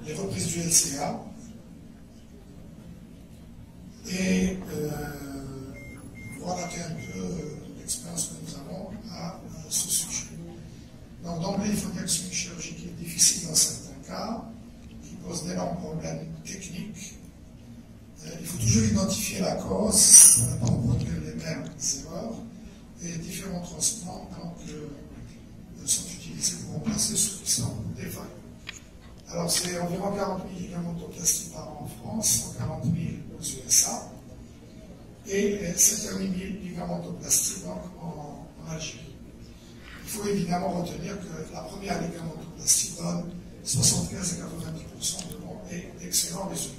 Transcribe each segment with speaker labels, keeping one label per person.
Speaker 1: les reprises du LCA et voilà un peu l'expérience que nous avons à ce sujet. Donc d'emblée, il faut dire que c'est une chirurgie qui est difficile dans certains cas, qui pose d'énormes problèmes techniques. Il faut toujours identifier la cause pour ne pas reproduire les mêmes erreurs. Et différents transplants sont utilisés pour remplacer ceux qui sont défaillants. Alors c'est environ 40 000 ligamentoplasties par an en France, 140 000 aux USA, et 7 000 ligamentoplasties donc en Algérie. Il faut évidemment retenir que la première ligamentoplastie donne 75 à 90% de bons et d'excellents résultats.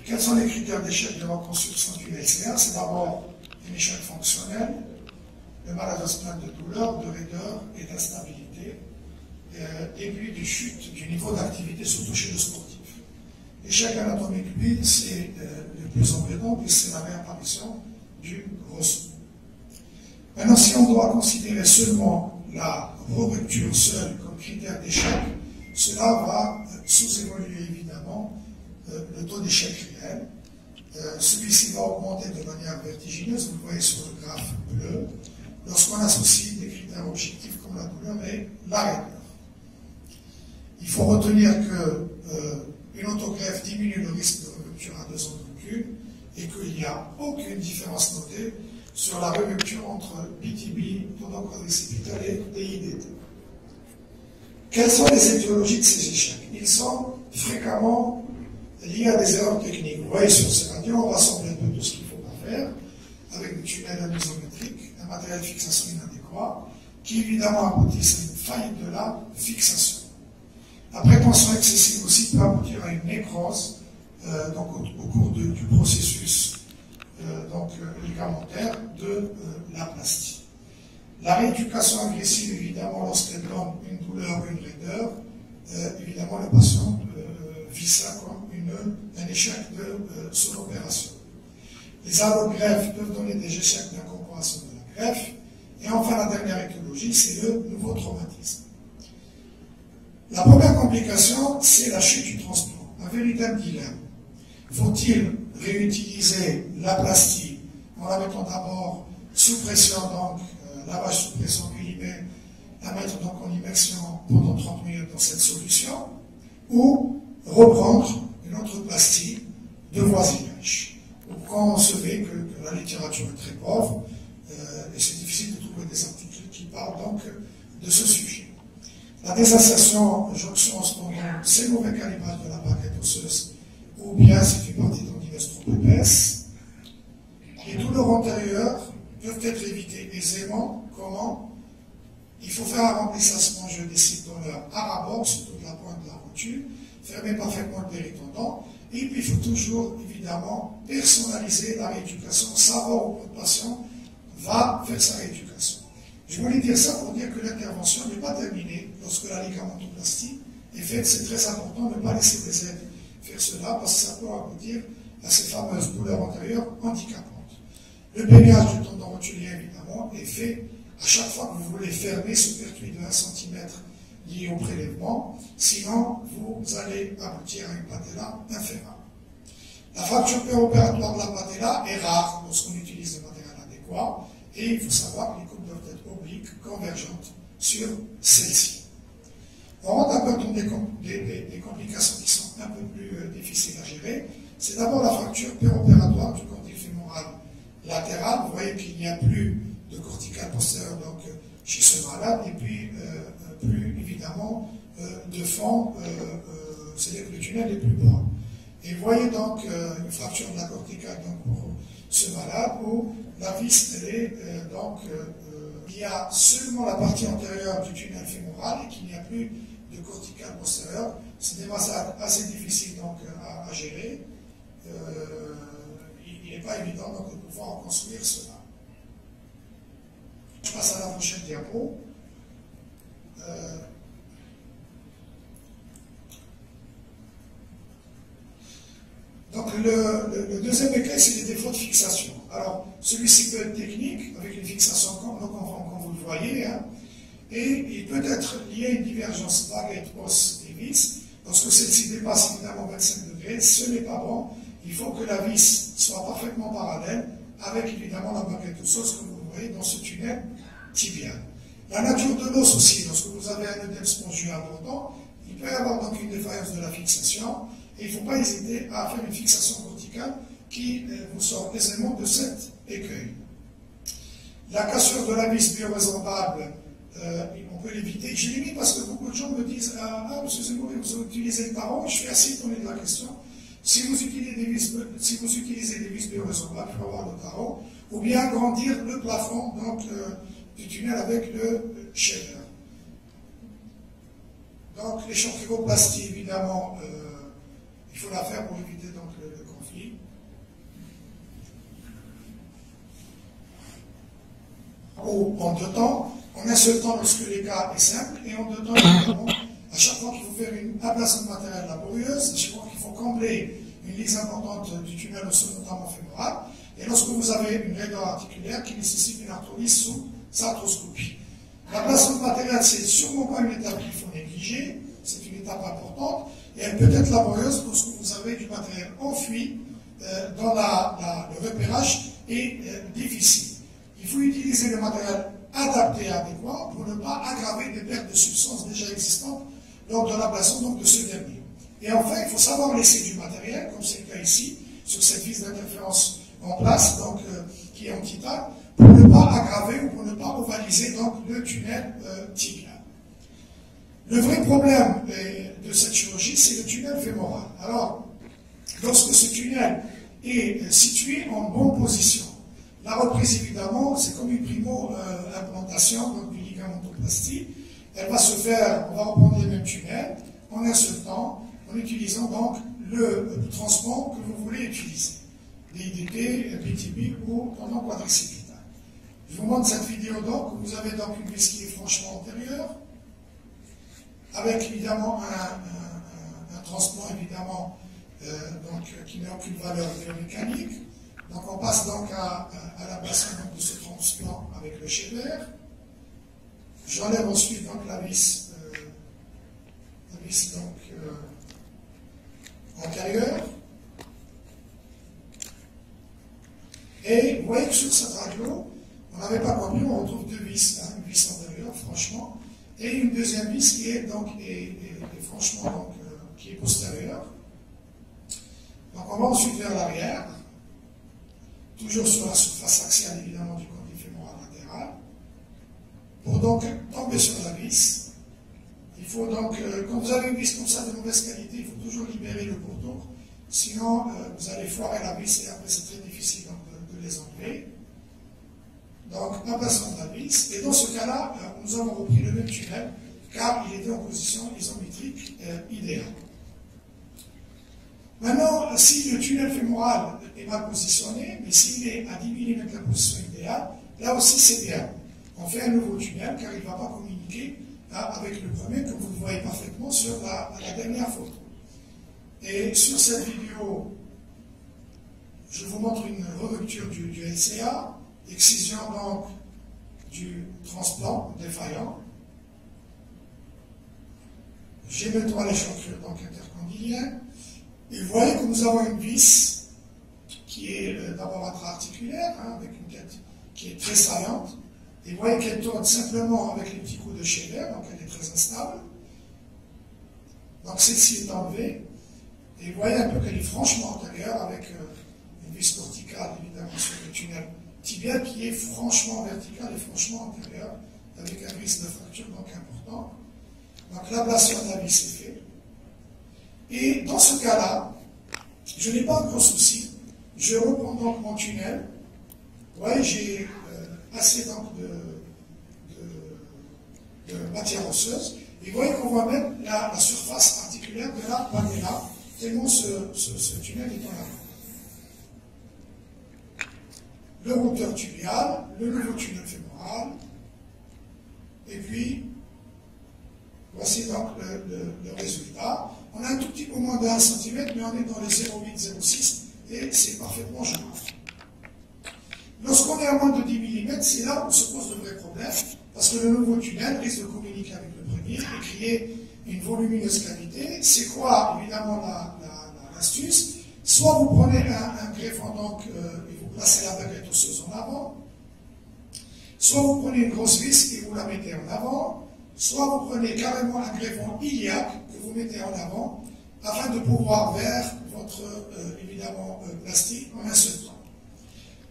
Speaker 1: Quels sont les critères d'échec de reconstruction du LCA? C'est d'abord un échec fonctionnel, le maladresse plein de douleur, de raideur et d'instabilité, et puis du chute du niveau d'activité, surtout chez le sportif. L'échec anatomique, lui, c'est le plus embêtant, puisque c'est la réapparition du gros. Maintenant, si on doit considérer seulement la rupture seule comme critère d'échec, cela va sous-évaluer évidemment le taux d'échec réel. Celui-ci va augmenter de manière vertigineuse, vous le voyez sur le graphe bleu, lorsqu'on associe des critères objectifs comme la douleur et la raideur. Il faut retenir qu'une autogreffe diminue le risque de rupture à 2 endocules et qu'il n'y a aucune différence notée sur la rupture entre BTB, tendon quadricipital et DIDT. Quelles sont les étiologies de ces échecs? Ils sont fréquemment liés à des erreurs techniques. Vous voyez sur ces radios, on rassemble un peu tout ce qu'il ne faut pas faire, avec des tunnels anésométriques, un matériel de fixation inadéquat, qui évidemment aboutissent à une faillite de la fixation. La prétention excessive aussi peut aboutir à une nécrose donc au cours du processus ligamentaire de la plastie. La rééducation agressive, évidemment, lorsqu'elle donne une douleur ou une raideur, évidemment, le patient vit ça comme un échec de son opération. Les allogreffes peuvent donner des échecs d'incorporation de la greffe. Et enfin, la dernière étiologie, c'est le nouveau traumatisme. La première complication, c'est la chute du transplant. Un véritable dilemme. Faut-il réutiliser la plastie en la mettant d'abord sous pression, donc lavage sous pression, puis la mettre donc en immersion pendant 30 minutes dans cette solution, ou reprendre une autre plastie de voisinage. Quand on se met que la littérature est très pauvre, et c'est difficile de trouver des articles qui parlent donc de ce sujet. La désinsertion, jonction en cependant, c'est le mauvais calibrage de la plaquette osseuse, ou bien c'est une partie tendineuse trop épaisse. Les douleurs antérieures peuvent être évitées aisément. Comment? Il faut faire un remplissage spongieux des sites donneurs à rabord, surtout de la pointe de la rotule, fermer parfaitement le péritendon, et puis il faut toujours, évidemment, personnaliser la rééducation, savoir où le patient va faire sa rééducation. Je voulais dire ça pour dire que l'intervention n'est pas terminée lorsque la ligamentoplastie est faite. C'est très important de ne pas laisser des aides faire cela parce que ça peut aboutir à ces fameuses douleurs antérieures handicapantes. Le peignage du tendon rotulien, évidemment, est fait à chaque fois que vous voulez fermer ce pertuis de 1 cm lié au prélèvement, sinon vous allez aboutir à une patella inférieure. La fracture préopératoire de la patella est rare lorsqu'on utilise le matériel adéquat et il faut savoir que les coupes doivent être obliques, convergentes sur celle-ci. On rentre un peu dans des complications qui sont un peu plus difficiles à gérer. C'est d'abord la fracture préopératoire du condyle fémoral latéral. Vous voyez qu'il n'y a plus de cortical postérieur donc, chez ce malade, et puis plus évidemment de fond, c'est-à-dire que le tunnel est plus bas. Et vous voyez donc une fracture de la corticale donc, pour ce malade où la vis, elle est il y a seulement la partie antérieure du tunnel fémoral et qu'il n'y a plus de cortical postérieur. C'est des masses assez difficiles donc, à gérer. Il n'est pas évident donc, de pouvoir reconstruire cela. Je passe à la prochaine diapo. Donc le deuxième écueil, c'est les défauts de fixation. Alors, celui-ci peut être technique, avec une fixation comme vous le voyez, hein, et il peut être lié à une divergence baguette os et vis, Lorsque celle-ci dépasse évidemment 25 degrés, ce n'est pas bon. Il faut que la vis soit parfaitement parallèle avec évidemment la baguette osseuse que vous voyez dans ce tunnel tibial. La nature de l'os aussi, lorsque vous avez un œdème spongieux important, il peut y avoir donc une défaillance de la fixation et il ne faut pas hésiter à faire une fixation corticale qui vous sort aisément de cet écueil. La cassure de la vis biorésorbable, on peut l'éviter. Je l'ai mis parce que beaucoup de gens me disent « Ah, monsieur Zemmour, vous utilisez le tarot ?» Je suis assez étonné de la question. Si vous utilisez des vis biorésorbables, il faut avoir le tarot, ou bien agrandir le plafond donc, du tunnel avec le shaver. Donc l'échantilloplastie, évidemment, il faut la faire pour éviter donc, le conflit. Ou en deux temps, en un seul temps lorsque l'écart est simple, et en deux temps, évidemment, à chaque fois qu'il faut faire une ablation de matériel laborieuse, à chaque fois qu'il faut combler une lise importante du tunnel osseux, notamment fémoral, et lorsque vous avez une raideur articulaire qui nécessite une arthrolyse sous arthroscopie. L'ablation de matériel, c'est sûrement pas une étape qu'il faut négliger, c'est une étape importante, et elle peut être laborieuse lorsque vous avez du matériel enfui dans le repérage est difficile. Il faut utiliser le matériel adapté et adéquat pour ne pas aggraver des pertes de substances déjà existantes lors de l'ablation donc de ce dernier. Et enfin, il faut savoir laisser du matériel, comme c'est le cas ici, sur cette vis d'interférence en place, donc, qui est en titane, pour ne pas aggraver ou pour ne pas ovaliser donc, le tunnel tibial. Le vrai problème de cette chirurgie, c'est le tunnel fémoral. Alors, lorsque ce tunnel est situé en bonne position, la reprise, évidemment, c'est comme une primo-implantation donc du ligamentoplastie. Elle va se faire, on va reprendre les mêmes tunnels, en un seul temps, en utilisant donc le transport que vous voulez utiliser. DIDT, PTB ou tendon quadricipital. Je vous montre cette vidéo donc, où vous avez donc une vis qui est franchement antérieure, avec évidemment un transport évidemment donc, qui n'a aucune valeur biomécanique. Donc on passe donc à l'ablation de ce transplant avec le shaver. J'enlève ensuite donc la vis donc, antérieure. Et vous voyez que sur cette radio, on n'avait pas compris, on retrouve deux vis, hein, une vis antérieure, franchement, et une deuxième vis qui est donc franchement donc, qui est postérieure. Donc on va ensuite vers l'arrière, toujours sur la surface axiale évidemment du condyle fémoral latéral, pour donc tomber sur la vis. Il faut donc, quand vous avez une vis comme ça de mauvaise qualité, il faut toujours libérer le pourtour, sinon vous allez foirer la vis et après c'est très difficile donc, de les enlever. Donc, ablation de la vis, et dans ce cas-là, nous avons repris le même tunnel, car il était en position isométrique idéale. Maintenant, si le tunnel fémoral est mal positionné, mais s'il est à 10 mm de la position idéale, là aussi c'est bien. On fait un nouveau tunnel, car il ne va pas communiquer avec le premier, comme vous le voyez parfaitement sur la dernière photo. Et sur cette vidéo, je vous montre une rupture du LCA, excision donc du transplant défaillant. J'ai maintenant l'échancrure donc intercondylien. Et vous voyez que nous avons une vis qui est d'abord intra-articulaire, hein, avec une tête qui est très saillante. Et vous voyez qu'elle tourne simplement avec les petits coups de shaver, donc elle est très instable. Donc celle-ci est enlevée. Et vous voyez un peu qu'elle est franchement antérieure avec une vis corticale évidemment sur le tunnel tibial qui est franchement vertical et franchement antérieur avec un risque de fracture donc important. Donc l'ablation de la vis est faite. Et dans ce cas-là, je n'ai pas de gros souci. Je reprends donc mon tunnel. Vous voyez, j'ai assez donc de matière osseuse. Et vous voyez qu'on voit même la surface articulaire de la lamella, tellement ce tunnel est en avant. Le routeur tubial, le nouveau tunnel fémoral, et puis voici donc le résultat. On a un tout petit peu moins de 1 cm, mais on est dans les 0,8-0,6 et c'est parfaitement jouable. Lorsqu'on est à moins de 10 mm, c'est là où se pose de vrais problèmes, parce que le nouveau tunnel risque de communiquer avec le premier et créer une volumineuse cavité Et c'est quoi, évidemment, l'astuce? Soit vous prenez un greffon, donc, et vous placez la baguette osseuse en avant, soit vous prenez une grosse vis et vous la mettez en avant, soit vous prenez carrément un greffon iliaque que vous mettez en avant, afin de pouvoir vers votre, évidemment, plastique en un seul temps.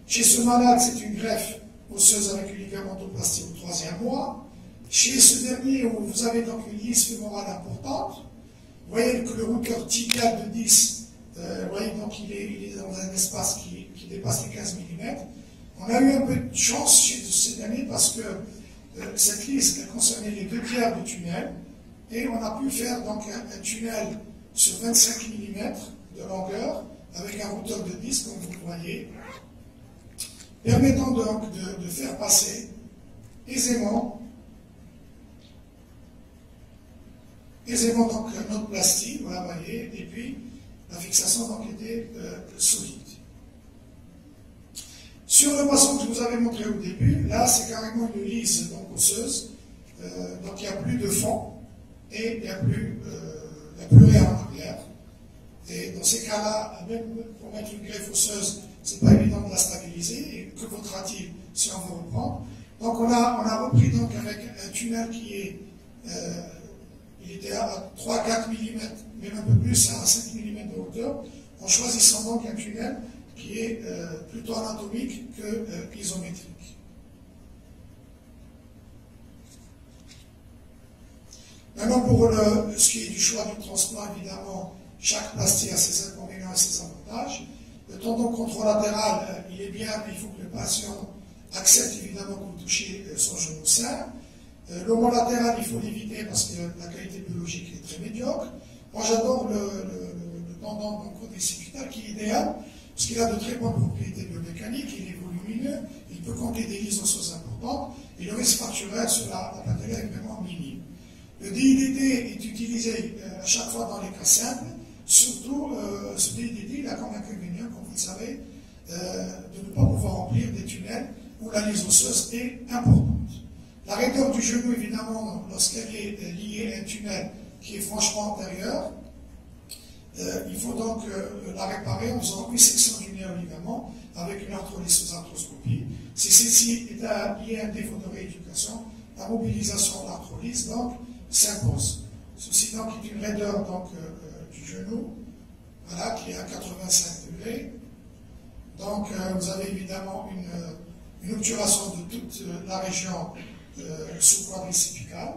Speaker 1: Chez ce malade, c'est une greffe osseuse avec une ligamentoplastie au 3e mois. Chez ce dernier, où vous avez donc une lisse fémorale importante, vous voyez que le routeur tibial de 10, vous voyez donc il est dans un espace qui dépasse les 15 mm. On a eu un peu de chance chez ce dernier parce que cette lisse elle concernait les 2 tiers du tunnel et on a pu faire donc un tunnel sur 25 mm de longueur avec un routeur de 10 comme vous le voyez, permettant donc de faire passer aisément donc notre plastique, voilà, vous voyez, et puis la fixation donc était solide. Sur le poisson que je vous avais montré au début, là c'est carrément une lisse donc osseuse, donc il n'y a plus de fond et il n'y a plus rien en arrière. Et dans ces cas-là, même pour mettre une greffe osseuse, c'est pas évident de la stabiliser, et que vaudra-t-il si on veut reprendre? Donc on a repris donc avec un tunnel qui est il était à 3-4 mm, même un peu plus, à 5 mm de hauteur, en choisissant donc un tunnel qui est plutôt anatomique que isométrique. Maintenant, pour ce qui est du choix du transplant, évidemment, chaque plastique a ses inconvénients et ses avantages. Le tendon contralatéral, il est bien, mais il faut que le patient accepte évidemment que vous touchez son genou sain. L'homolatéral, il faut l'éviter parce que la qualité biologique est très médiocre. Moi, j'adore le tendon quadricipital qui est idéal parce qu'il a de très bonnes propriétés biomécaniques, il est volumineux, il peut compter des lises osseuses importantes et le risque fracturaire sur la patella est vraiment minime. Le DIDD est utilisé à chaque fois dans les cas simples, surtout ce DIDD il a comme inconvénient, comme vous le savez, de ne pas pouvoir remplir des tunnels où la lise osseuse est importante. La raideur du genou, évidemment, lorsqu'elle est liée à un tunnel qui est franchement antérieur, il faut donc la réparer en faisant une section du néoligament avec une arthrolyse sous arthroscopie. Si celle-ci est liée à un défaut de rééducation, la mobilisation de l'arthrolyse donc s'impose. Ceci donc est une raideur donc, du genou, voilà, qui est à 85 degrés. Donc vous avez évidemment une obturation de toute la région sous-quadricipitale.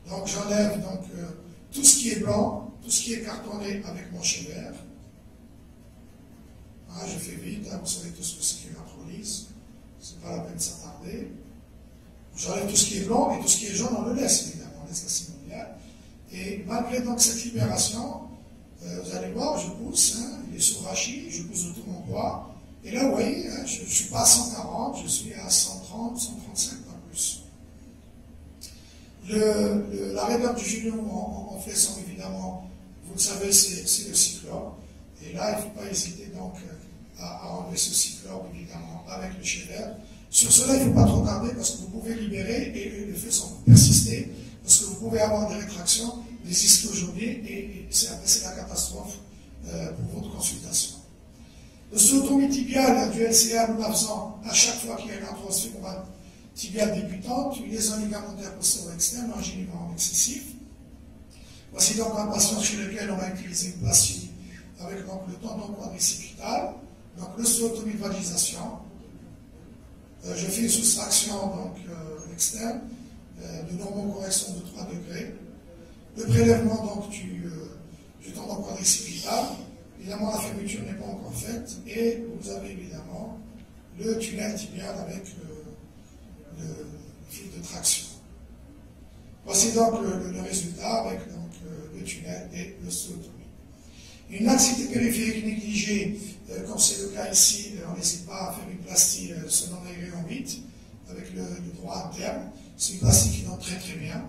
Speaker 1: Donc j'enlève donc tout ce qui est blanc, tout ce qui est cartonné avec mon chevert. Ah, je fais vite, hein, vous savez tout ce que c'est qu'une arthrolyse, c'est pas la peine de s'attarder. J'enlève tout ce qui est blanc et tout ce qui est jaune, on le laisse évidemment, on laisse la synoviale. Et malgré donc cette libération, vous allez voir, je pousse, hein, il est sous rachis, je pousse de tout mon poids. Et là, vous voyez, hein, je ne suis pas à 140, je suis à 130, 135, pas plus. La raideur du genou en flexion, évidemment, vous le savez, c'est le cyclore. Et là, il ne faut pas hésiter donc à enlever ce cyclore, évidemment, avec le chevert. Sur cela, il ne faut pas trop tarder parce que vous pouvez libérer et les faits sont persister parce que vous pouvez avoir des rétractions, des ischio-journaux et c'est la catastrophe pour votre consultation. Le stotomie tibiale du LCA, nous la faisons à chaque fois qu'il y a une arthrose fémorale tibiale débutante, une lésion ligamentaire postérieure externe, un engeniment excessif. Voici donc un patient chez lequel on va utiliser une plastie avec donc, le tendon quadricipital, donc l'ostéotomie de validisation. Je fais une soustraction donc, externe de normocorrection de 3 degrés. Le prélèvement donc, du tendon quadricipital. Évidemment, la fermeture n'est pas encore faite et vous avez évidemment le tunnel tibial avec le fil de traction. Voici donc le résultat avec donc, le tunnel et l'ostéotomie. Une laxité périphérique négligée, comme c'est le cas ici, on n'hésite pas à faire une plastie selon les rayons 8 avec le droit interne. C'est une plastie qui donne très très bien.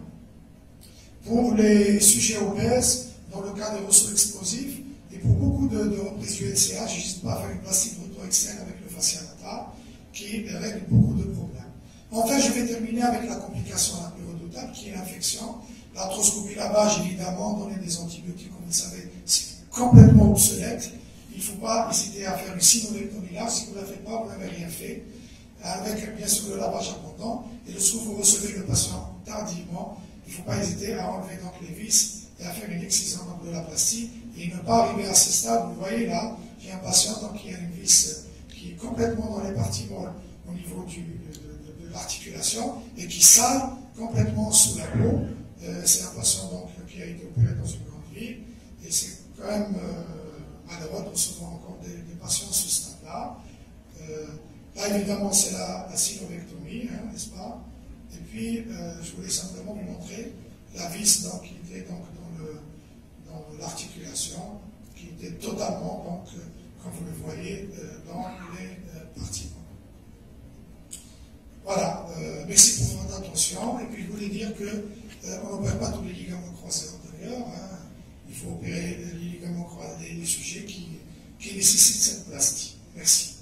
Speaker 1: Pour les sujets obèses, dans le cas des ressauts explosifs, et pour beaucoup de reprises du LCA, je n'hésite pas à faire une plastique roto-externe avec le fascia latal qui règle beaucoup de problèmes. Enfin, je vais terminer avec la complication la plus redoutable qui est l'infection L'arthroscopie lavage, évidemment, donner des antibiotiques, comme vous le savez, c'est complètement obsolète. Il ne faut pas hésiter à faire une synovectomie là. Si vous ne la faites pas, vous n'avez rien fait. Avec, bien sûr, le lavage abondant. Et lorsque vous recevez le patient tardivement, il ne faut pas hésiter à enlever donc les vis et à faire une excision donc, de la plastie et ne pas arriver à ce stade. Vous voyez là, j'ai un patient donc, qui a une vis qui est complètement dans les parties molles au niveau de l'articulation et qui sale complètement sous la peau. C'est un patient donc, qui a été opéré dans une grande ville et c'est quand même malheureux de recevoir encore des patients à ce stade-là. Là, évidemment, c'est la synovectomie, hein, n'est-ce pas? Et puis, je voulais simplement vous montrer la vis donc, qui était donc, dans l'articulation, qui était totalement, donc, comme vous le voyez, dans les parties. Voilà, merci pour votre attention. Et puis, je voulais dire qu'on n'opère pas tous les ligaments croisés antérieurs. Hein. Il faut opérer les ligaments croisés, les sujets qui nécessitent cette plastie. Merci.